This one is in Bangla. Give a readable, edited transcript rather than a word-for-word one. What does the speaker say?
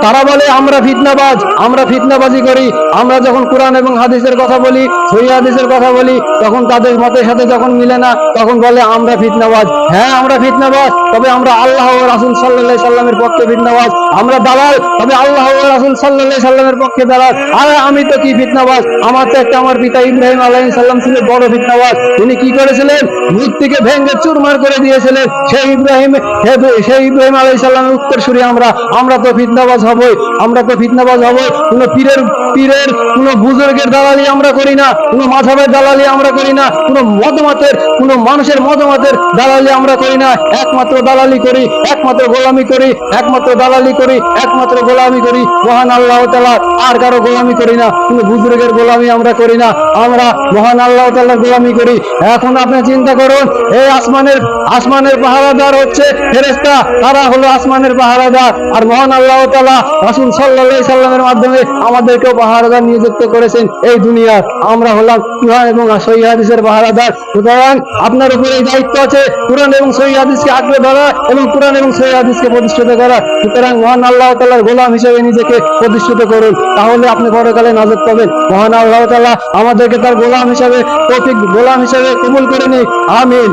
তারা বলে আমরা ফিতনাবাজ, আমরা ফিতনাবাজি করি। আমরা যখন কোরআন এবং হাদিসের কথা বলি, সহিহ হাদিসের কথা বলি, তখন তাদের মতের সাথে যখন মিলে না, তখন বলে আমরা ফিতনাবাজ। হ্যাঁ, আমরা ফিতনাবাজ, তবে আমরা আল্লাহ ও রাসূল সাল্লাল্লাহু আলাইহি সাল্লামের পক্ষে ফিতনাবাজ। আমরা দালাল, তবে আল্লাহ ও রাসূল সাল্লাল্লাহু আলাইহি সাল্লামের পক্ষে দালাল। আর আমি তো কি ফিতনাবাজ, আমার তো একটা আমার পিতা ইব্রাহিম আলাইহিস সালাম ছিলেন বড় ফিতনাবাজ। তিনি কি করেছিলেন? মূর্তিকে ভেঙে চুরমার করে দিয়েছিলেন। সেই ইব্রাহিম আলাইহিস সালামের উত্তরসূরি আমরা। আমরা তো ফিতনাবাজ হবই, আমরা তো ফিতনাবাজ হবই। কোন পীরের কোন বুজুর্গের দালালি আমরা করি না, কোন মাযহাবের দালালি আমরা করি না, কোন মতমতের কোন মানুষের মতমতের দালালি আমরা করি না। একমাত্র দালালি করি, একমাত্র গোলামি করি, একমাত্র দালালি করি, একমাত্র গোলামি করি মহান আল্লাহ তাআলা। আর কারো গোলামি করি না, কোন বুজুর্গের গোলামি আমরা করি না, আমরা মহান আল্লাহ তাআলার গোলামি করি। এখন আপনি চিন্তা করুন, এই আসমানের পাহারাদার হচ্ছে ফেরেশতা, তারা হলো আসমানের পাহারাদার। আর মহান আল্লাহ তাআলা রাসূল সাল্লাল্লাহু আলাইহি সাল্লামের মাধ্যমে আমাদেরকেও পাহারাদার নিযুক্ত করেছেন এই দুনিয়ার। আমরা হলাম কুরআন এবং সহিহ হাদিসের পাহারাদার। সুতরাং আপনার উপরে এই দায়িত্ব আছে কুরআন এবং সহিহ হাদিসকে আঁকড়ে ধরা এবং কুরআন এবং সহিহ হাদিসকে প্রতিষ্ঠিত করা। সুতরাং মহান আল্লাহ তাআলার গোলাম হিসেবে নিজেকে প্রতিষ্ঠিত করুন, তাহলে আপনি পরকালে নাজাত পাবেন। মহান আল্লাহ তাআলা আমাদেরকে তার গোলাম হিসেবে কবুল করে নিন। আমিন।